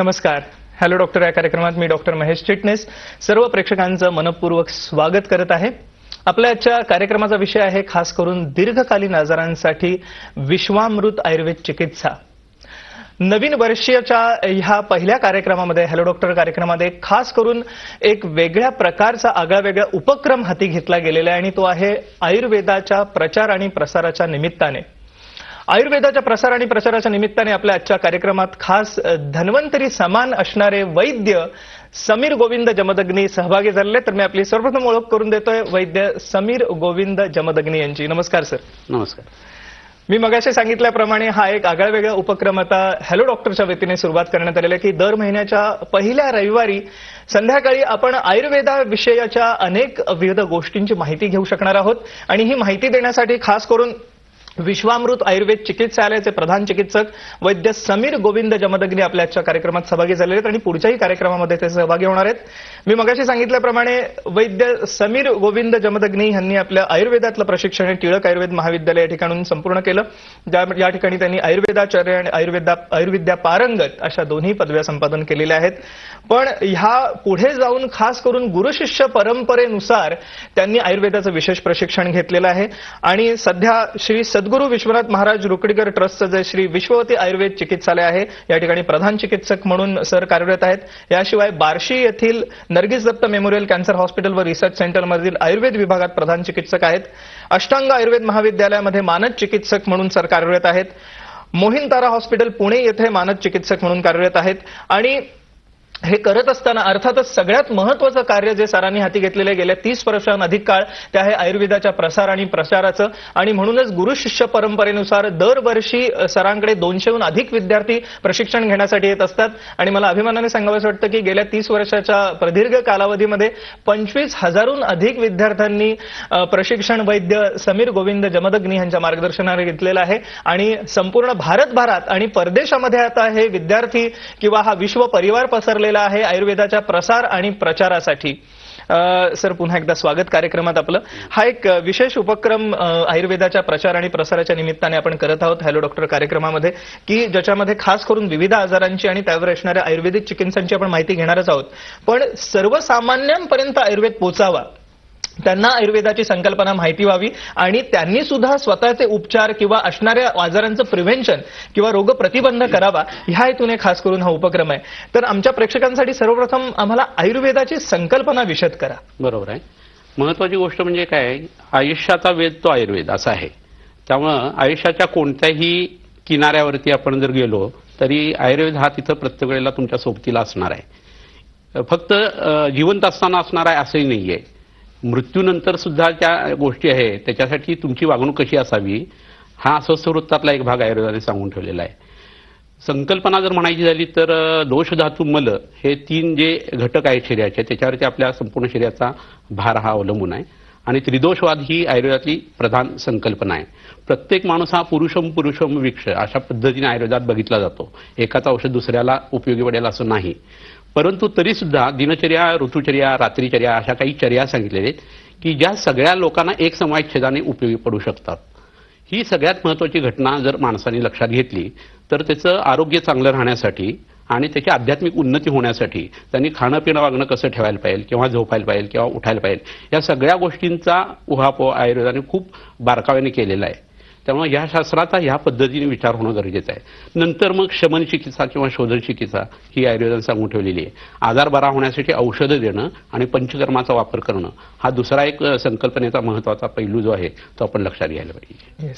नमस्कार. Hello doctor या कार्यक्रमात मी डॉक्टर महेश चिटणीस सर्व प्रेक्षकांचं मनपूर्वक स्वागत करत आहे. आपल्या आजच्या कार्यक्रमाचा विषय आहे खास करून दीर्घकालीन आजारांसाठी विश्वामृत आयुर्वेद चिकित्सा. नवीन वर्षाच्या ह्या पहिल्या कार्यक्रमामध्ये हॅलो डॉक्टर कार्यक्रमामध्ये खास करून एक वेगळ्या प्रकारचा आगळावेगळा उपक्रम हाती घेतला गेलेला आहे आणि तो आहे आयुर्वेदाच्या प्रचार आणि प्रसाराच्या निमित्ताने. आयुर्वेदाच्या प्रसार आणि प्रचाराच्या निमित्ताने आपल्या आजच्या कार्यक्रमात खास धन्वंतरी समान असणारे वैद्य समीर गोविंद जमदग्नी सहभागी झाले. तर मी आपली सर्वप्रथम ओळख करून देतोय वैद्य समीर गोविंद जमदग्नी यांची. नमस्कार सर. नमस्कार. मी मगाशी सांगितल्याप्रमाणे हा एक आगळावेगळा उपक्रम आता हॅलो डॉक्टरच्या वतीने सुरुवात करण्यात आलेला आहे की दर महिन्याच्या पहिल्या रविवारी संध्याकाळी आपण आयुर्वेदाविषयाच्या अनेक विविध गोष्टींची माहिती घेऊ शकणार आहोत आणि ही माहिती देण्यासाठी खास करून विश्वामृत आयुर्वेद चिकित्सालयाचे प्रधान चिकित्सक वैद्य समीर गोविंद जमदग्नी आपल्या आजच्या कार्यक्रमात सहभागी झालेले आहेत आणि पुढच्याही कार्यक्रमामध्ये ते सहभागी होणार आहेत. मी मगाशी सांगितल्याप्रमाणे वैद्य समीर गोविंद जमदग्नी यांनी आपल्या आयुर्वेदातलं प्रशिक्षण टिळक आयुर्वेद महाविद्यालय या ठिकाणून संपूर्ण केलं. या ठिकाणी त्यांनी आयुर्वेदाचार्य आणि आयुर्विद्या पारंगत अशा दोन्ही पदव्या संपादन केलेल्या आहेत. पण ह्या पुढे जाऊन खास करून गुरुशिष्य परंपरेनुसार त्यांनी आयुर्वेदाचं विशेष प्रशिक्षण घेतलेलं आहे आणि सध्या श्री सद्गुरू विश्वनाथ महाराज रुकडीकर ट्रस्टचं जे श्री विश्ववती आयुर्वेद चिकित्सालय आहे या ठिकाणी प्रधान चिकित्सक म्हणून सर कार्यरत आहेत. याशिवाय बार्शी येथील Nargis Dutt memorial cancer hospital व रिसर्च सेंटरमधील आयुर्वेद विभागात प्रधान चिकित्सक आहेत. अष्टांग आयुर्वेद महाविद्यालयामध्ये मानद चिकित्सक म्हणून सर कार्यरत आहेत. मोहिन तारा हॉस्पिटल पुणे येथे मानद चिकित्सक म्हणून कार्यरत आहेत. आणि हे करत असताना अर्थातच सगळ्यात महत्त्वाचं कार्य जे सरांनी हाती घेतलेले गेल्या 30 वर्षांहून अधिक काळ ते आहे आयुर्वेदाच्या प्रसार आणि प्रचाराचं. आणि म्हणूनच गुरुशिष्य परंपरेनुसार दरवर्षी सरांकडे 200हून अधिक विद्यार्थी प्रशिक्षण घेण्यासाठी येत असतात. आणि मला अभिमानाने सांगावंसं वाटतं की गेल्या 30 वर्षाच्या प्रदीर्घ कालावधीमध्ये 25,000हून अधिक विद्यार्थ्यांनी प्रशिक्षण वैद्य समीर गोविंद जमदग्नी यांच्या मार्गदर्शनाने घेतलेलं आहे. आणि संपूर्ण भारतभरात आणि परदेशामध्ये आता हे विद्यार्थी किंवा हा विश्व परिवार पसरलेला आहे आयुर्वेदाच्या प्रसार आणि प्रचारासाठी. सर पुन्हा एकदा स्वागत कार्यक्रमात आपलं. हा एक विशेष उपक्रम आयुर्वेदाच्या प्रचार आणि प्रसाराच्या निमित्ताने आपण करत आहोत हॅलो डॉक्टर कार्यक्रमामध्ये की ज्याच्यामध्ये खास करून विविध आजारांची आणि त्यावर असणाऱ्या आयुर्वेदिक चिकित्सांची आपण माहिती घेणारच आहोत. पण सर्वसामान्यांपर्यंत आयुर्वेद पोहोचावा, त्यांना आयुर्वेदाची संकल्पना माहिती व्हावी आणि त्यांनी सुद्धा स्वतःचे उपचार किंवा असणाऱ्या आजारांचं प्रिव्हेन्शन किंवा रोग प्रतिबंध करावा ह्या हेतूने खास करून हा उपक्रम आहे. तर आमच्या प्रेक्षकांसाठी सर्वप्रथम आम्हाला आयुर्वेदाची संकल्पना विशद करा. बरोबर आहे. महत्वाची गोष्ट म्हणजे काय, आयुष्याचा वेद तो आयुर्वेद असा आहे. त्यामुळं आयुष्याच्या कोणत्याही किनाऱ्यावरती आपण जर गेलो तरी आयुर्वेद हा तिथं प्रत्येक वेळेला तुमच्या सोबतीला असणार आहे. फक्त जिवंत असताना असणार आहे असंही नाहीये. मृत्यूनंतर सुद्धा त्या गोष्टी आहेत त्याच्यासाठी तुमची वागणूक कशी असावी हा अस्वस्थ वृत्तातला एक भाग आयुर्वेदाने सांगून ठेवलेला आहे. संकल्पना जर म्हणायची झाली तर दोष धातू मल हे 3 जे घटक आहेत शरीराचे त्याच्यावरती आपल्या संपूर्ण शरीराचा भार हा अवलंबून आहे. आणि त्रिदोषवाद ही आयुर्वेदातली प्रधान संकल्पना आहे. प्रत्येक माणूस हा पुरुषम विक्ष अशा पद्धतीने आयुर्वेदात बघितला जातो. एकाच औषध दुसऱ्याला उपयोगी पडेल असं नाही. परंतु तरी सुद्धा दिनचर्या, ऋतुचर्या, रात्रीचर्या अशा काही चर्या सांगितलेल्या आहेत की ज्या सगळ्या लोकांना एक समाजछेदाने उपयोगी पडू शकतात. ही सगळ्यात महत्त्वाची घटना जर माणसाने लक्षात घेतली तर त्याचं आरोग्य चांगलं राहण्यासाठी आणि त्याची आध्यात्मिक उन्नती होण्यासाठी त्यांनी खाणं पिणं वागणं कसं ठेवायला पाहिजे, केव्हा झोपायला पाहिजे, केव्हा उठायला पाहिजे या सगळ्या गोष्टींचा उहापोह आयुर्वेदाने खूप बारकाव्याने केलेला आहे. त्यामुळे या शास्त्राचा ह्या पद्धतीने विचार होणं गरजेचं आहे. नंतर मग शमन चिकित्सा किंवा शोधन चिकित्सा ही आयुर्वेदाने सांगून ठेवलेली आहे. आजार बरा होण्यासाठी औषधं देणं आणि पंचकर्माचा वापर करणं हा दुसरा एक संकल्पनेचा महत्वाचा पैलू जो आहे तो आपण लक्षात घ्यायला पाहिजे.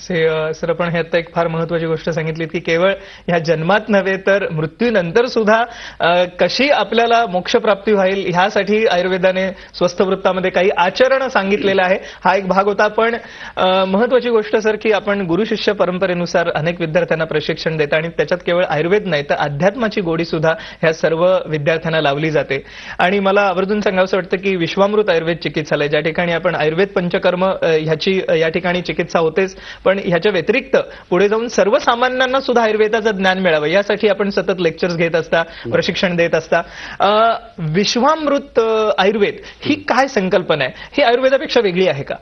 सर आपण हे आता एक फार महत्वाची गोष्ट सांगितली की केवळ ह्या जन्मात नव्हे तर मृत्यूनंतर सुद्धा कशी आपल्याला मोक्षप्राप्ती होईल ह्यासाठी आयुर्वेदाने स्वस्थ वृत्तामध्ये काही आचरण सांगितलेलं आहे. हा एक भाग होता. पण महत्वाची गोष्ट सर की आपण गुरुशिष्य परंपरेनुसार अनेक विद्यार्थ्यांना प्रशिक्षण देतात आणि त्याच्यात केवळ आयुर्वेद नाही तर अध्यात्माची गोडी सुद्धा ह्या सर्व विद्यार्थ्यांना लावली जाते. आणि मला आवर्जून सांगावंसं वाटतं की विश्वामृत आयुर्वेद चिकित्सालय ज्या ठिकाणी आपण आयुर्वेद पंचकर्म ह्याची या ठिकाणी चिकित्सा होतेच पण ह्याच्या व्यतिरिक्त पुढे जाऊन सर्वसामान्यांना सुद्धा आयुर्वेदाचं ज्ञान मिळावं यासाठी आपण सतत लेक्चर्स घेत असता, प्रशिक्षण देत असता. विश्वामृत आयुर्वेद ही काय संकल्पना आहे? ही आयुर्वेदापेक्षा वेगळी आहे का?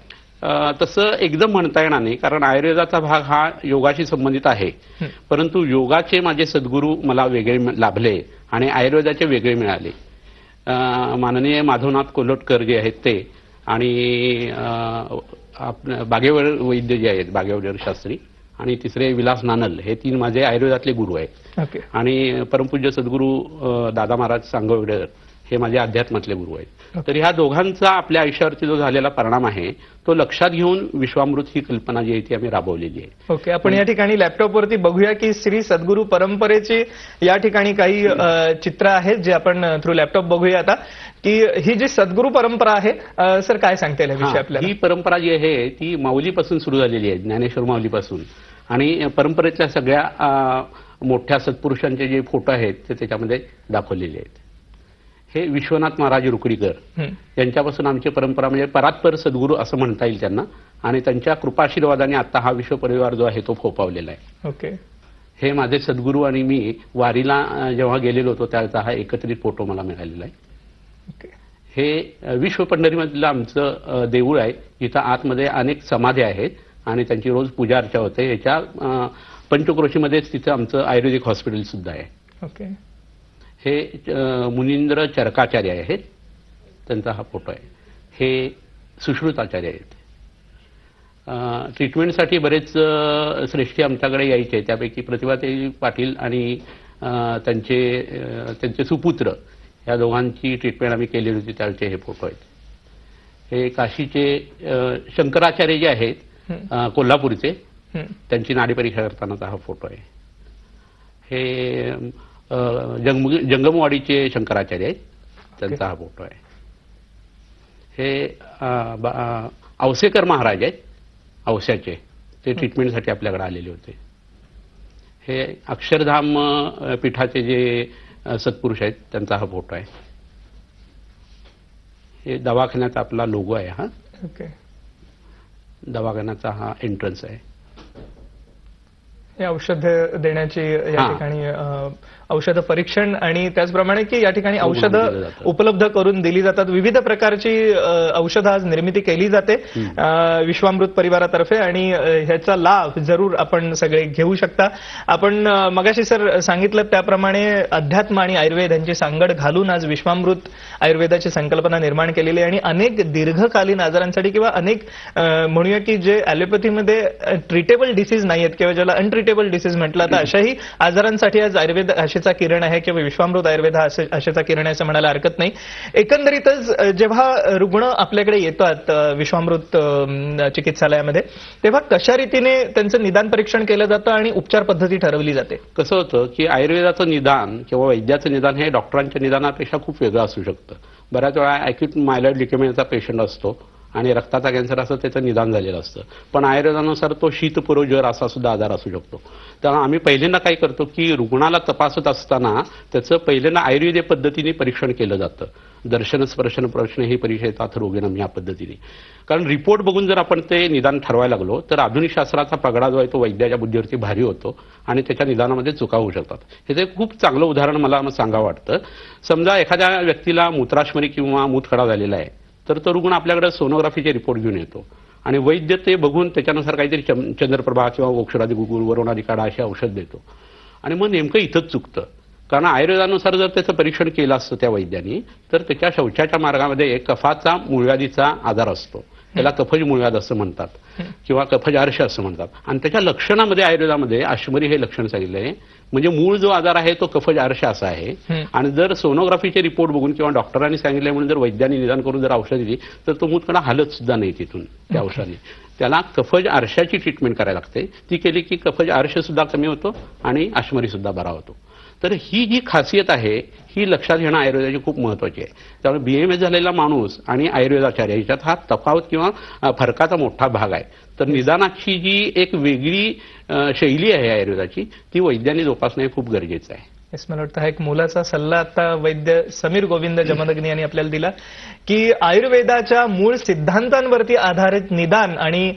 तसं एकदम म्हणता येणार नाही, कारण आयुर्वेदाचा भाग हा योगाशी संबंधित आहे. परंतु योगाचे माझे सद्गुरू मला वेगळे लाभले आणि आयुर्वेदाचे वेगळे मिळाले. माननीय माधवनाथ कोल्हटकर जे आहेत ते आणि बागेवर वैद्य जे आहेत, बागेवर शास्त्री, आणि तिसरे विलास नानल, हे 3 माझे आयुर्वेदातले गुरु आहेत. आणि परमपूज्य सद्गुरू दादा महाराज सांगवडेकर हे माझे अध्यात्मातले गुरु आहेत. तर ह्या दोघांचा आपल्या आयुष्यावरती जो झालेला परिणाम आहे तो लक्षात घेऊन विश्वामृत ही कल्पना जी आहे ती आम्ही राबवलेली आहे. ओके, आपण या ठिकाणी लॅपटॉपवरती बघूया की श्री सद्गुरू परंपरेची या ठिकाणी काही चित्र आहेत जे आपण थ्रू लॅपटॉप बघूया आता, की ही जी सद्गुरू परंपरा आहे. सर काय सांगता येईल विषय आपल्याला? ही परंपरा जी आहे ती माऊलीपासून सुरू झालेली आहे, ज्ञानेश्वर माऊलीपासून. आणि परंपरेतल्या सगळ्या मोठ्या सत्पुरुषांचे जे फोटो आहेत ते त्याच्यामध्ये दाखवलेले आहेत. हे विश्वनाथ महाराज रुकडीकर यांच्यापासून आमची परंपरा, म्हणजे परात्पर सद्गुरू असं म्हणता येईल त्यांना, आणि त्यांच्या कृपाशीर्वादाने आता हा विश्व परिवार जो आहे तो फोपावलेला आहे. ओके, हे माझे सद्गुरू आणि मी वारीला जेव्हा गेलेलो होतो त्याचा हा एकत्रित फोटो मला मिळालेला आहे. हे विश्व पंढरीमधलं आमचं देऊळ आहे, जिथं आतमध्ये अनेक समाध्या आहेत आणि त्यांची रोज पूजा अर्चा होते. याच्या पंचक्रोशीमध्येच तिथं आमचं आयुर्वेदिक हॉस्पिटल सुद्धा आहे. ओके, हे मुनींद्र चरकाचार्य आहेत, त्यांचा हा फोटो आहे. हे सुश्रुताचार्य आहेत. ट्रीटमेंटसाठी बरेच श्रेष्ठी आमच्याकडे यायचे, त्यापैकी प्रतिभाताई पाटील आणि त्यांचे सुपुत्र या दोघांची ट्रीटमेंट आम्ही केलेली होती, त्याचे हे फोटो आहेत. हे काशीचे शंकराचार्य जे आहेत कोल्हापूरचे, त्यांची नाडी परीक्षा करतानाचा हा फोटो आहे. हे जंगमवाडीचे शंकराचार्य आहेत, त्यांचा हा फोटो आहे. हे औसेकर महाराज आहेत औस्याचे, ते ट्रीटमेंटसाठी आपल्याकडे आलेले होते. हे अक्षरधाम पीठाचे जे सत्पुरुष आहेत त्यांचा हा फोटो आहे. हे दवाखान्याचा आपला लोगो आहे. हा दवाखान्याचा हा एंट्रन्स आहे. हे औषध देण्याची या ठिकाणी औषध परीक्षण आणि त्याचप्रमाणे की या ठिकाणी औषधं उपलब्ध करून दिली जातात. विविध प्रकारची औषधं आज निर्मिती केली जाते विश्वामृत परिवारातर्फे आणि ह्याचा लाभ जरूर आपण सगळे घेऊ शकता. आपण मगाशी सर सांगितलं त्याप्रमाणे अध्यात्म आणि आयुर्वेद यांची सांगड घालून आज विश्वामृत आयुर्वेदाची संकल्पना निर्माण केलेली आहे आणि अनेक दीर्घकालीन आजारांसाठी किंवा अनेक म्हणूया की जे ॲलोपॅथीमध्ये ट्रीटेबल डिसीज नाही आहेत किंवा ज्याला अनट्रीटेबल डिसीज म्हटलं तर अशाही आजारांसाठी आज आयुर्वेद आशेचा किरण आहे किंवा विश्वामृत आयुर्वेद हा आशेचा किरण आहे असं म्हणायला हरकत नाही. एकंदरीतच जेव्हा रुग्ण आपल्याकडे येतात विश्वामृत चिकित्सालयामध्ये तेव्हा कशा रीतीने त्यांचं निदान परीक्षण केलं जातं आणि उपचार पद्धती ठरवली जाते? कसं होतं की आयुर्वेदाचं निदान किंवा वैद्याचं निदान हे डॉक्टरांच्या निदानापेक्षा खूप वेगळं असू शकतं. बऱ्याच वेळा ॲक्यूट मायलॉइड ल्युकेमियाचा पेशंट असतो आणि रक्ताचा कॅन्सर असं त्याचं निदान झालेलं असतं, पण आयुर्वेदानुसार तो शीतपुरो ज्वर असा सुद्धा आजार असू शकतो. त्यामुळे आम्ही पहिल्यांदा काय करतो की रुग्णाला तपासत असताना त्याचं पहिल्यांदा आयुर्वेदीय पद्धतीने परीक्षण केलं जातं. दर्शन स्पर्शन प्रश्न ही परीक्षा येतात रोगींना या पद्धतीने, कारण रिपोर्ट बघून जर आपण ते निदान ठरवायला लागलो तर आधुनिक शास्त्राचा पगडा जो आहे तो वैद्याच्या बुद्धीवरती भारी होतो आणि त्याच्या निदानामध्ये चुका होऊ शकतात. हे एक खूप चांगलं उदाहरण मला सांगावं वाटतं. समजा एखाद्या व्यक्तीला मूत्राशमरी किंवा मूतखडा झालेला आहे तर तो रुग्ण आपल्याकडे सोनोग्राफीचे रिपोर्ट घेऊन येतो आणि वैद्य ते बघून त्याच्यानुसार काहीतरी चंद्रप्रभा किंवा औषधादी गुगुल वरुणादी काढा असे औषध देतो आणि मग नेमकं इथंच चुकतं. कारण आयुर्वेदानुसार जर त्याचं परीक्षण केलं असतं त्या वैद्यांनी तर त्याच्या शौचाच्या मार्गामध्ये एक कफाचा मूळव्याधीचा आजार असतो, त्याला कफज मूळव्याध असं म्हणतात किंवा कफज अर्श असं म्हणतात. आणि त्याच्या लक्षणामध्ये आयुर्वेदामध्ये अश्मरी हे लक्षण सांगितलं आहे, म्हणजे मूळ जो आजार आहे तो कफज अर्श असा आहे. आणि जर सोनोग्राफीचे रिपोर्ट बघून किंवा डॉक्टरांनी सांगितले म्हणून जर वैद्यांनी निदान करून जर औषध दिली तर तो मूतखडा हालत सुद्धा नाही तिथून त्या औषधाने. त्याला कफज अर्शाची ट्रीटमेंट करायला लागते. ती केली की कफज अर्श सुद्धा कमी होतो आणि अश्मरी सुद्धा बरा होतो. तर ही जी खासियत आहे ही लक्षात घेणं आयुर्वेदाची खूप महत्त्वाची आहे. त्यामुळे BMS झालेला माणूस आणि आयुर्वेदाचार्य याच्यात हा तफावत किंवा फरकाचा मोठा भाग आहे. तर निदानाची जी एक वेगळी शैली आहे आयुर्वेदाची ती वैद्यांनी जोपासणं हे खूप गरजेचं आहे. मला वाटतं हा एक मोलाचा सल्ला आता वैद्य समीर गोविंद जमदग्नी यांनी आपल्याला दिला की आयुर्वेदाच्या मूळ सिद्धांतांवरती आधारित निदान आणि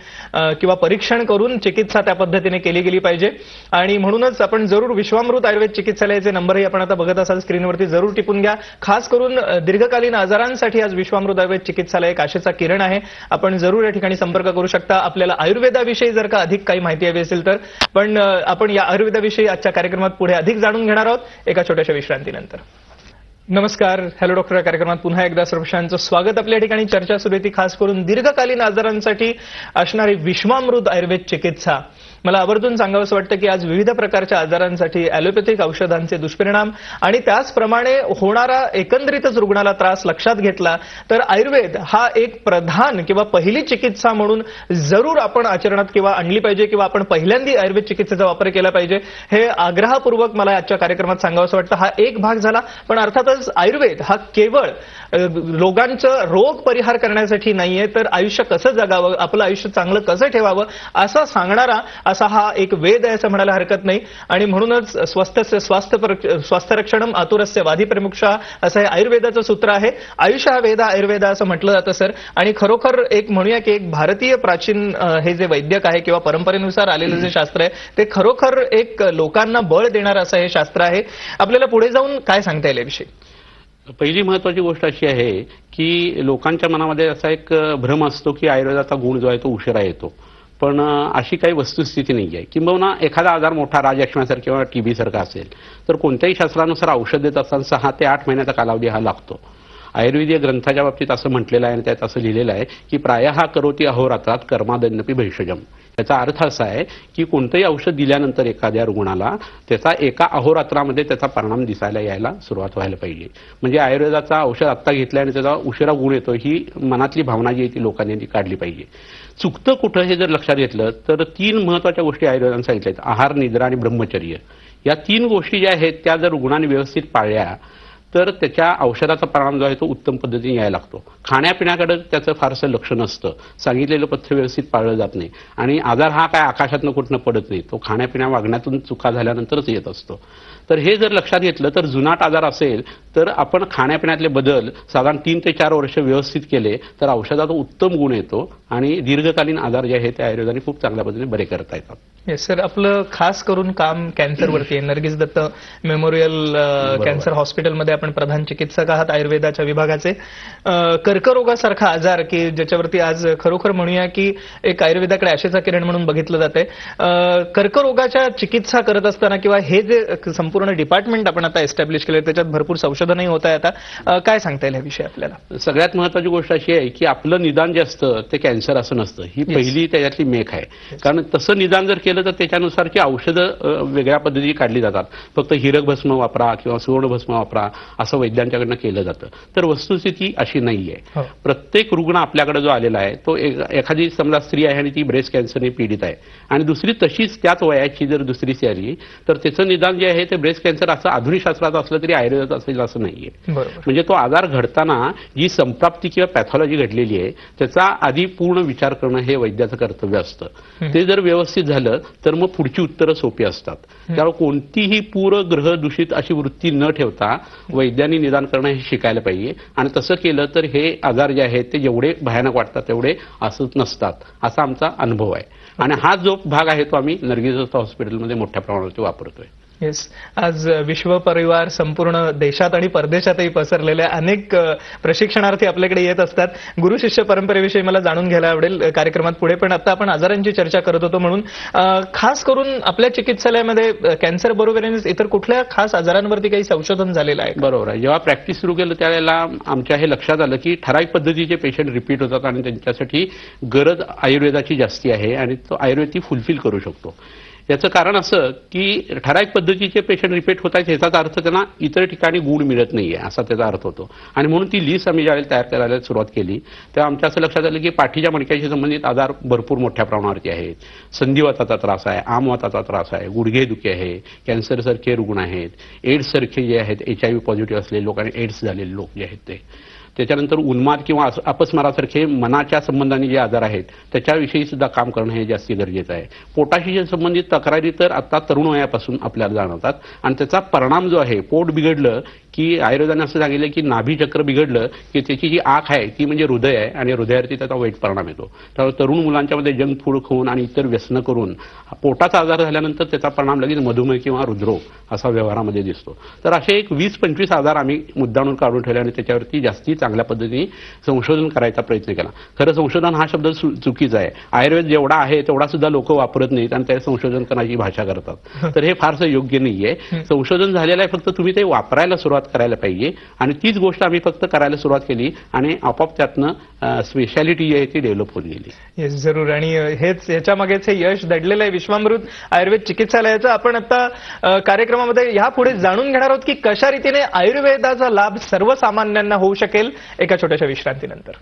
किंवा परीक्षण करून चिकित्सा त्या पद्धतीने केली गेली पाहिजे. आणि म्हणूनच आपण जरूर विश्वामृत आयुर्वेद चिकित्सालयाचे नंबरही आपण आता बघत असाल स्क्रीनवरती, जरूर टिपून घ्या. खास करून दीर्घकालीन आजारांसाठी आज विश्वामृत आयुर्वेद चिकित्सालय एक आशेचा किरण आहे. आपण जरूर या ठिकाणी संपर्क करू शकता. आपल्याला आयुर्वेदाविषयी जर का अधिक काही माहिती हवी असेल तर. पण आपण या आयुर्वेदाविषयी आजच्या कार्यक्रमात पुढे अधिक जाणून घेणार आहोत एका छोट्याशा विश्रांतीनंतर. नमस्कार, हॅलो डॉक्टर या कार्यक्रमात पुन्हा एकदा सर्वांचं स्वागत. आपल्या ठिकाणी चर्चा सुरू होती खास करून दीर्घकालीन आजारांसाठी असणारी विश्वामृत आयुर्वेद चिकित्सा. मला आवर्जून सांगावंसं वाटतं की आज विविध प्रकारच्या आजारांसाठी ॲलोपॅथिक औषधांचे दुष्परिणाम आणि त्याचप्रमाणे होणारा एकंदरीतच रुग्णाला त्रास लक्षात घेतला तर आयुर्वेद हा एक प्रधान किंवा पहिली चिकित्सा म्हणून जरूर आपण आचरणात किंवा आणली पाहिजे किंवा आपण पहिल्यांदा आयुर्वेद चिकित्सेचा वापर केला पाहिजे हे आग्रहपूर्वक मला आजच्या कार्यक्रमात सांगावंसं वाटतं. हा एक भाग झाला, पण अर्थातच आयुर्वेद हा केवळ लोकांचं रोग परिहार करण्यासाठी नाहीये तर आयुष्य कसं जगावं, आपलं आयुष्य चांगलं कसं ठेवावं असं सांगणारा असा हा एक वेद आहे असं म्हणायला हरकत नाही. आणि म्हणूनच स्वास्थ्य रक्षणम आतुरस्य वाधी प्रमुक्षा असं हे आयुर्वेदाचं सूत्र आहे. आयुष्य हा वेद आयुर्वेद असं म्हटलं जातं सर. आणि खरोखर एक म्हणूया की एक भारतीय प्राचीन हे जे वैद्यक आहे किंवा परंपरेनुसार आलेलं जे शास्त्र आहे ते खरोखर एक लोकांना बळ देणारं असं हे शास्त्र आहे. आपल्याला पुढे जाऊन काय सांगता येईल याविषयी? पहिली महत्वाची गोष्ट अशी आहे की लोकांच्या मनामध्ये असा एक भ्रम असतो की आयुर्वेदाचा गुण जो आहे तो उशिरा येतो, पण अशी काही वस्तुस्थिती नाही आहे. किंबहुना एखादा आजार मोठा राजयक्ष्मासारखा किंवा टीबी सारखा असेल तर कोणत्याही शास्त्रानुसार औषध देत असताना 6 ते 8 महिन्याचा कालावधी हा लागतो. आयुर्वेदीय ग्रंथाच्या बाबतीत असं म्हटलेलं आहे आणि त्यात असं लिहिलेलं आहे की प्रायः करोति अहोरात्रात कर्मादन्यपि भैषजम. याचा अर्थ असा आहे की कोणतंही औषध दिल्यानंतर एखाद्या रुग्णाला त्याचा एका अहोरात्रामध्ये त्याचा परिणाम दिसायला यायला सुरुवात व्हायला पाहिजे. म्हणजे आयुर्वेदाचा औषध आत्ता घेतलं आणि त्याचा उशिरा गुण येतो ही मनातली भावना जी आहे ती लोकांनी काढली पाहिजे. चुकतं कुठं हे जर लक्षात घेतलं तर 3 महत्वाच्या गोष्टी आयुर्वेदाने सांगितल्या आहेत: आहार, निद्रा आणि ब्रह्मचर्य. या 3 गोष्टी ज्या आहेत त्या जर रुग्णाने व्यवस्थित पाळल्या तर त्याच्या औषधाचा परिणाम जो आहे तो उत्तम पद्धतीने यायला लागतो. खाण्यापिण्याकडे त्याचं फारसं लक्ष नसतं, सांगितलेलं पथ्य व्यवस्थित पाळलं जात नाही आणि आजार हा काय आकाशातनं कुठनं पडत नाही, तो खाण्यापिण्या वागण्यातून चुका झाल्यानंतरच येत असतो. तर हे जर लक्षात घेतलं तर जुनाट आजार असेल तर आपण खाण्यापिण्यातले बदल साधारण 3 ते 4 वर्ष व्यवस्थित केले तर औषधाचा उत्तम गुण येतो आणि दीर्घकालीन आजार जे आहेत ते आयुर्वेदाने खूप चांगल्या पद्धतीने बरे करता येतात. येस सर, आपलं खास करून काम कॅन्सरवरती आहे. नर्गिस दत्त मेमोरियल कॅन्सर हॉस्पिटलमध्ये आपण प्रधान चिकित्सक आहात आयुर्वेदाच्या विभागाचे. कर्करोगासारखा आजार की ज्याच्यावरती आज खरोखर म्हणूया की एक आयुर्वेदाकडे आशेचा किरण म्हणून बघितलं जाते. कर्करोगाच्या चिकित्सा करत असताना किंवा हे जे संपूर्ण डिपार्टमेंट आपण आता एस्टॅब्लिश केलं त्याच्यात भरपूर संशोधनही होत आहे. आता काय सांगता येईल याविषयी आपल्याला? सगळ्यात महत्वाची गोष्ट अशी आहे की आपलं निदान जे असतं ते कॅन्सर असं नसतं. ही पहिली त्याच्यातली मेख आहे. कारण तसं निदान जर केलं तर त्याच्यानुसारची औषधं वेगळ्या पद्धतीची काढली जातात. फक्त हिरक भस्म वापरा किंवा सुवर्ण भस्म वापरा असं वैद्यांच्याकडनं केलं जातं. तर वस्तुस्थिती अशी नाहीये. प्रत्येक रुग्ण आपल्याकडे जो आलेला आहे तो एखादी समजा स्त्री आहे आणि ती ब्रेस्ट कॅन्सरने पीडित आहे आणि दुसरी तशीच त्याच वयाची जर दुसरी स्त्री आली तर त्याचं निदान जे आहे ते ब्रेस्ट कॅन्सर असं आधुनिक शास्त्रात असलं तरी आयुर्वेदात असेल असं नाहीये. म्हणजे तो आजार घडताना जी संप्राप्ती किंवा पॅथॉलॉजी घडलेली आहे त्याचा आधी पूर्ण विचार करणं हे वैद्याचं कर्तव्य असतं. ते जर व्यवस्थित झालं तर मग पुढची उत्तरं सोपी असतात. त्यामुळे कोणतीही पूरग्रह दूषित अशी वृत्ती न ठेवता वैद्यांनी निदान करणं हे शिकायला पाहिजे आणि तसं केलं तर हे आजार जे आहेत ते जेवढे भयानक वाटतात तेवढे असंच नसतात असा आमचा अनुभव आहे. आणि हा जो भाग आहे तो आम्ही नर्गिस दत्त हॉस्पिटलमध्ये मोठ्या प्रमाणात वापरतोय. येस, आज विश्व परिवार संपूर्ण देशात आणि परदेशातही पसरलेले अनेक प्रशिक्षणार्थी आपल्याकडे येत असतात. गुरु शिष्य परंपरेविषयी मला जाणून घ्यायला आवडेल कार्यक्रमात पुढे, पण आता आपण आजारांची चर्चा करत होतो म्हणून खास करून आपल्या चिकित्सालयामध्ये कॅन्सर बरोबरच इतर कुठल्या खास आजारांवरती काही संशोधन झालेलं आहे? बरोबर आहे. जेव्हा प्रॅक्टिस सुरू केलं त्यावेळेला आमच्या हे लक्षात आलं की ठराविक पद्धतीचे पेशंट रिपीट होतात आणि त्यांच्यासाठी गरज आयुर्वेदाची जास्ती आहे आणि तो आयुर्वेद ती फुलफिल करू शकतो. याचं कारण असं की ठराविक पद्धतीचे पेशंट रिपीट होत आहेत याचाच अर्थ त्यांना इतर ठिकाणी गुण मिळत नाहीये असा त्याचा अर्थ होतो. आणि म्हणून ती लिस्ट आम्ही ज्यावेळेला तयार करायला सुरुवात केली तेव्हा आमच्या असं लक्षात आलं की पाठीच्या मणक्याशी संबंधित आजार भरपूर मोठ्या प्रमाणावरती आहेत. संधिवाताचा त्रास आहे, आमवाताचा त्रास आहे, गुडघेदुखी आहे, कॅन्सरसारखे रुग्ण आहेत, एड्स सारखे जे आहेत HIV पॉझिटिव्ह असलेले लोक आणि एड्स झालेले लोक जे आहेत ते त्याच्यानंतर उन्माद किंवा अपस्मारासारखे मनाच्या संबंधाने जे आजार आहेत त्याच्याविषयी सुद्धा काम करणं हे जास्ती गरजेचं आहे. पोटाशी संबंधित तक्रारी तर आता तरुण वयापासून आपल्याला जाणवतात आणि त्याचा परिणाम जो आहे, पोट बिघडलं की आयुर्वेदाने असं सांगितलं की नाभीचक्र बिघडलं की त्याची जी आख आहे ती म्हणजे हृदय आहे आणि हृदयावरती त्याचा वाईट परिणाम येतो. त्यामुळे तरुण मुलांच्यामध्ये जंक फूड खाऊन आणि इतर व्यसनं करून पोटाचा आजार झाल्यानंतर त्याचा परिणाम लगेच मधुमेह किंवा हृदरोग असा व्यवहारामध्ये दिसतो. तर असे एक 20-25 आजार आम्ही मुद्दाणून काढून ठेवले आणि त्याच्यावरती जास्ती चांगल्या पद्धतीने संशोधन करायचा प्रयत्न केला. खरं संशोधन हा शब्द चुकीचा आहे. आयुर्वेद जेवढा आहे तेवढा सुद्धा लोक वापरत नाहीत आणि त्या संशोधन करण्याची भाषा करतात. तर हे फारसं योग्य नाहीये. संशोधन झालेलं आहे, फक्त तुम्ही ते वापरायला सुरुवात करायला पाहिजे आणि तीच गोष्ट आम्ही फक्त करायला सुरुवात केली आणि आपोआप त्यातनं स्पेशालिटी जी आहे ती डेव्हलप होत गेली. येस, जरूर. आणि हेच याच्या मागेच हे यश दडलेलं आहे विश्वामृत आयुर्वेद चिकित्सालयाचं. आपण आता कार्यक्रमामध्ये यापुढे जाणून घेणार आहोत की कशा रीतीने आयुर्वेदाचा लाभ सर्वसामान्यांना होऊ शकेल एका छोट्याशा विश्रांतीनंतर.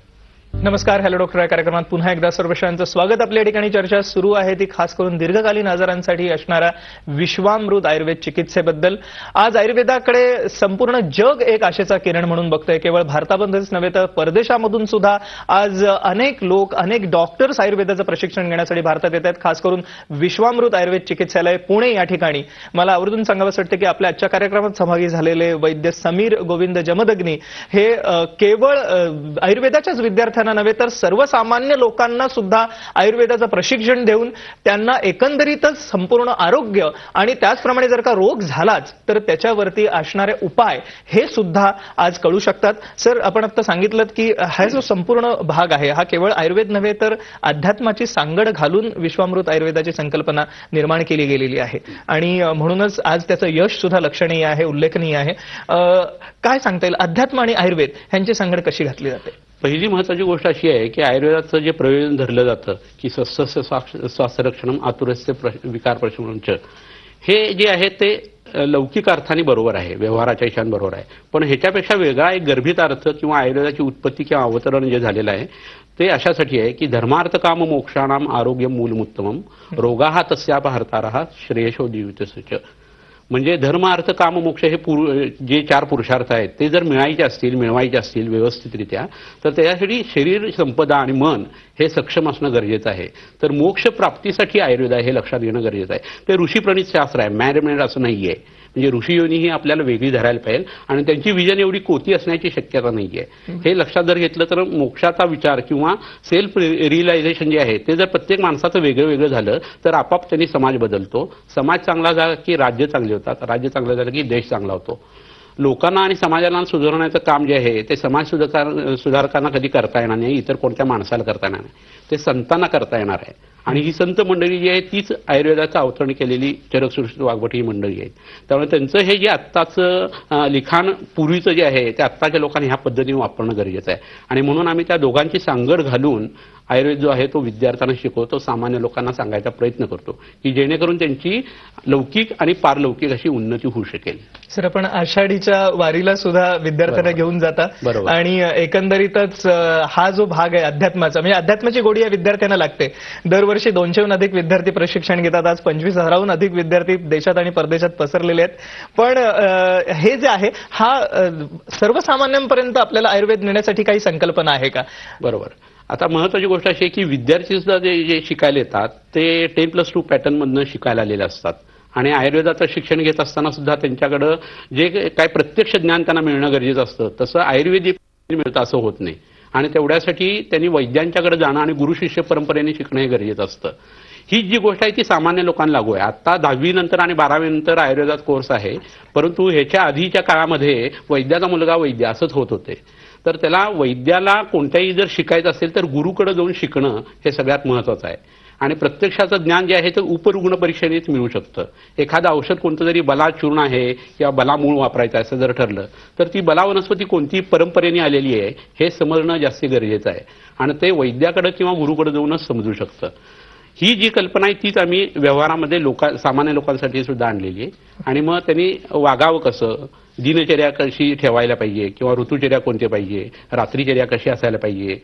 नमस्कार, हॅलो डॉक्टर या कार्यक्रमात पुन्हा एकदा सर्वश्रांचं स्वागत. आपल्या ठिकाणी चर्चा सुरू आहे ती खास करून दीर्घकालीन आजारांसाठी असणाऱ्या विश्वामृत आयुर्वेद चिकित्सेबद्दल. आज आयुर्वेदाकडे संपूर्ण जग एक आशेचा किरण म्हणून बघतंय. केवळ भारतामध्येच नव्हे तर परदेशामधून सुद्धा आज अनेक लोक, अनेक डॉक्टर्स आयुर्वेदाचं प्रशिक्षण घेण्यासाठी भारतात येत आहेत. खास करून विश्वामृत आयुर्वेद चिकित्सालय पुणे या ठिकाणी मला आवर्जून सांगावंसं वाटतं की आपल्या आजच्या कार्यक्रमात सहभागी झालेले वैद्य समीर गोविंद जमदग्नी हे केवळ आयुर्वेदाच्याच विद्यार्थ्यांना नव्हे तर सर्वसामान्य लोकांना सुद्धा आयुर्वेदाचं प्रशिक्षण देऊन त्यांना एकंदरीतच संपूर्ण आरोग्य आणि त्याचप्रमाणे जर का रोग झालाच तर त्याच्यावरती असणारे उपाय हे सुद्धा आज कळू शकतात. सर, आपण आता सांगितलं की हा जो संपूर्ण भाग आहे हा केवळ आयुर्वेद नव्हे तर अध्यात्माची सांगड घालून विश्वामृत आयुर्वेदाची संकल्पना निर्माण केली गेलेली आहे आणि म्हणूनच आज त्याचं यश सुद्धा लक्षणीय आहे, उल्लेखनीय आहे. काय सांगता येईल, अध्यात्म आणि आयुर्वेद ह्यांची सांगड कशी घातली जाते? पहिली महत्वाची गोष्ट अशी आहे की आयुर्वेदाचं जे प्रयोजन धरलं जातं की स्वस्थ स्वास्थ्य रक्षणम आतुरस्य विकार प्रशमनच, हे जे आहे ते लौकिक अर्थाने बरोबर आहे, व्यवहाराच्या हिशाने बरोबर आहे. पण ह्याच्यापेक्षा वेगळा एक गर्भित अर्थ किंवा आयुर्वेदाची उत्पत्ती किंवा अवतरण जे झालेलं आहे ते अशासाठी आहे की धर्मार्थ काम मोक्षाणाम आरोग्य मूलमुत्तमम रोगाहा तस्यापहर्तारः श्रेयशो दिवितसच. म्हणजे धर्म अर्थ काम मोक्ष हे जे 4 पुरुषार्थ आहेत ते जर मिळवायचे असतील व्यवस्थितरित्या तर त्यासाठी शरीर संपदा आणि मन हे सक्षम असणं गरजेचं आहे. तर मोक्ष प्राप्तीसाठी आयुर्वेद आहे हे लक्षात घेणं गरजेचं आहे. ते ऋषीप्रणित शास्त्र आहे, मॅन असं नाहीये. म्हणजे ऋषी योनी ही आपल्याला वेगळी धरायला पाहिजे आणि त्यांची विजन एवढी कोती असण्याची शक्यता नाहीये. हे लक्षात जर घेतलं तर मोक्षाचा विचार किंवा सेल्फ रिअलायझेशन जे आहे ते जर प्रत्येक माणसाचं वेगळं वेगळं झालं तर आपाप त्यांनी समाज बदलतो. समाज चांगला झाला की राज्य चांगले होतात, राज्य चांगलं झालं की देश चांगला होतो. लोकांना आणि समाजाला सुधारण्याचं काम जे आहे ते समाज सुधारकांना कधी करता येणार नाही, इतर कोणत्या माणसाला करता येणार नाही, ते संतांना करता येणार आहे. आणि ही संत मंडळी जी आहे तीच आयुर्वेदाचं अवतरण केलेली चरकसृष्टी वाघवट ही मंडळी आहेत. त्यामुळे त्यांचं हे जे आत्ताचं लिखाण पूर्वीचं जे आहे ते आत्ताच्या लोकांनी ह्या पद्धतीने वापरणं गरजेचं आहे. आणि म्हणून आम्ही त्या दोघांची सांगड घालून आयुर्वेद जो आहे तो विद्यार्थ्यांना शिकवतो, सामान्य लोकांना सांगायचा प्रयत्न करतो की जेणेकरून त्यांची लौकिक आणि पारलौकिक अशी उन्नती होऊ शकेल. सर, आपण आषाढीच्या वारीला सुद्धा विद्यार्थ्यांना घेऊन जाता आणि एकंदरीतच हा जो भाग आहे अध्यात्माचा, म्हणजे अध्यात्माची गोडी या विद्यार्थ्यांना लागते. दरवर्षी 200हून अधिक विद्यार्थी प्रशिक्षण घेतात. आज 25,000हून अधिक विद्यार्थी देशात आणि परदेशात पसरलेले आहेत. पण हे जे आहे हा सर्वसामान्यांपर्यंत आपल्याला आयुर्वेद नेण्यासाठी काही संकल्पना आहे का? बरोबर. आता महत्वाची गोष्ट अशी आहे की विद्यार्थी सुद्धा जे शिकायला येतात ते 10+2 पॅटर्नमधनं शिकायला आलेले असतात आणि आयुर्वेदाचं शिक्षण घेत असताना सुद्धा त्यांच्याकडं जे काय प्रत्यक्ष ज्ञान त्यांना मिळणं गरजेचं असतं तसं आयुर्वेदिक मिळतं असं होत नाही. आणि तेवढ्यासाठी त्यांनी वैद्यांच्याकडे जाणं आणि गुरु शिष्य परंपरेने शिकणं हे गरजेचं असतं. ही जी गोष्ट आहे ती सामान्य लोकांना लागू आहे. आता 10वी नंतर आणि 12वी नंतर आयुर्वेदात कोर्स आहे, परंतु ह्याच्या आधीच्या काळामध्ये वैद्याचा मुलगा वैद्य असंच होत होते. तर त्याला वैद्याला कोणत्याही जर शिकायचं असेल तर गुरुकडे जाऊन शिकणं हे सगळ्यात महत्वाचं आहे. आणि प्रत्यक्षाचं ज्ञान जे आहे ते उपरुग्ण परीक्षेनेच मिळू शकतं. एखादं औषध कोणतं जरी बला चूर्ण आहे किंवा बला मूळ वापरायचं असं जर ठरलं तर ती बला वनस्पती कोणती परंपरेने आलेली आहे हे समजणं जास्त गरजेचं आहे आणि ते वैद्याकडे किंवा गुरुकडे जाऊनच समजू शकतं. ही जी कल्पना आहे तीच आम्ही व्यवहारामध्ये सामान्य लोकांसाठी सुद्धा आणलेली आहे. आणि मग त्यांनी वागावं कसं, दिनचर्या कशी ठेवायला पाहिजे किंवा ऋतुचर्या कोणते पाहिजे, रात्रीचर्या कशी असायला पाहिजे,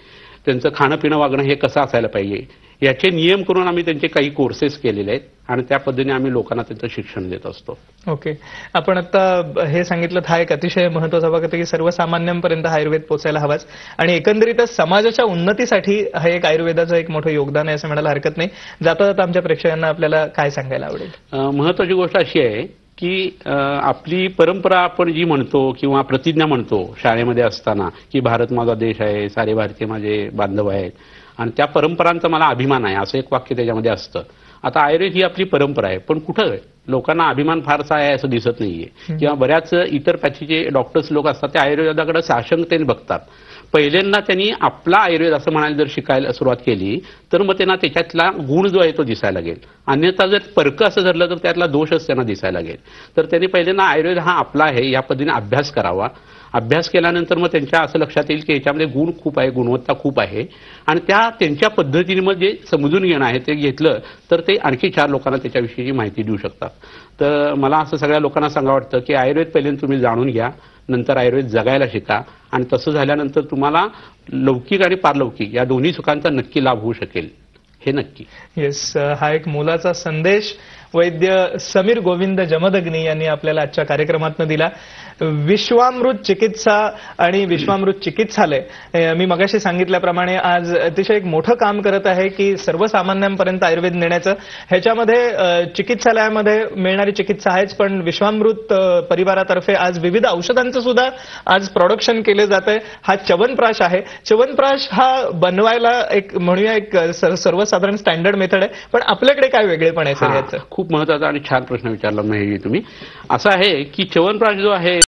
त्यांचं खाणं पिणं वागणं हे कसं असायला पाहिजे याचे नियम करून आम्ही त्यांचे काही कोर्सेस केलेले आहेत आणि त्या पद्धतीने आम्ही लोकांना त्यांचं शिक्षण देत असतो. ओके, आपण आता हे सांगितलं, हा एक अतिशय महत्वाचा भाग आहे की सर्वसामान्यांपर्यंत हा आयुर्वेद पोहोचायला हवाच आणि एकंदरीतच समाजाच्या उन्नतीसाठी हा एक आयुर्वेदाचं एक मोठं योगदान आहे असं म्हणायला हरकत नाही. जाता जाता आमच्या प्रेक्षकांना आपल्याला काय सांगायला आवडेल? महत्वाची गोष्ट अशी आहे की आपली परंपरा आपण जी म्हणतो किंवा प्रतिज्ञा म्हणतो शाळेमध्ये असताना की भारत माझा देश आहे, सारे भारतीय माझे बांधव आहेत आणि त्या परंपरांचा मला अभिमान आहे असं एक वाक्य त्याच्यामध्ये असतं. आता आयुर्वेद ही आपली परंपरा आहे, पण कुठं लोकांना अभिमान फारसा आहे असं दिसत नाहीये. किंवा बऱ्याच इतर पॅथीचे डॉक्टर्स लोक असतात ते आयुर्वेदाकडे साशंकतेने बघतात. पहिल्यांदा त्यांनी आपला आयुर्वेद असं म्हणायला जर शिकायला सुरुवात केली तर मग त्यांना त्याच्यातला गुण जो आहे तो दिसायला लागेल. अन्यथा जर परक असं धरलं तर त्यातला दोषच त्यांना दिसायला लागेल. तर त्यांनी पहिल्यांदा आयुर्वेद हा आपला आहे या पद्धतीने अभ्यास करावा. अभ्यास केल्यानंतर मग त्यांच्या असं लक्षात येईल की याच्यामध्ये गुण खूप आहे, गुणवत्ता खूप आहे आणि त्यांच्या पद्धतीने मग जे समजून घेणं आहे ते घेतलं तर ते आणखी 4 लोकांना त्याच्याविषयीची माहिती देऊ शकतात. तर मला असं सगळ्या लोकांना सांगा वाटतं की आयुर्वेद पहिल्यांदा तुम्ही जाणून घ्या, नंतर आयुर्वेद जगायला शिका आणि तसं झाल्यानंतर तुम्हाला लौकिक आणि पारलौकिक या दोन्ही सुखांचा नक्की लाभ होऊ शकेल, हे नक्की. येस, हा एक मोलाचा संदेश वैद्य समीर गोविंद जमदग्नी यांनी आपल्याला आजच्या कार्यक्रमातून दिला. विश्वामृत चिकित्सा आणि विश्वामृत चिकित्सालय मी मगाशी सांगितल्याप्रमाणे आज अतिशय एक मोठं काम करत आहे की सर्वसामान्यांपर्यंत आयुर्वेद नेण्याचं. ह्याच्यामध्ये चिकित्सालयामध्ये मिळणारी चिकित्सा आहेच, पण विश्वामृत परिवारातर्फे आज विविध औषधांचं सुद्धा आज प्रोडक्शन केले जात आहे. हा च्यवनप्राश आहे. च्यवनप्राश हा बनवायला एक म्हणूया एक सर्वसाधारण स्टँडर्ड मेथड आहे, पण आपल्याकडे काय वेगळेपण आहे सर याचं? खूप महत्वाचा आणि छान प्रश्न विचारला महेशजी तुम्ही. असं आहे की च्यवनप्राश जो आहे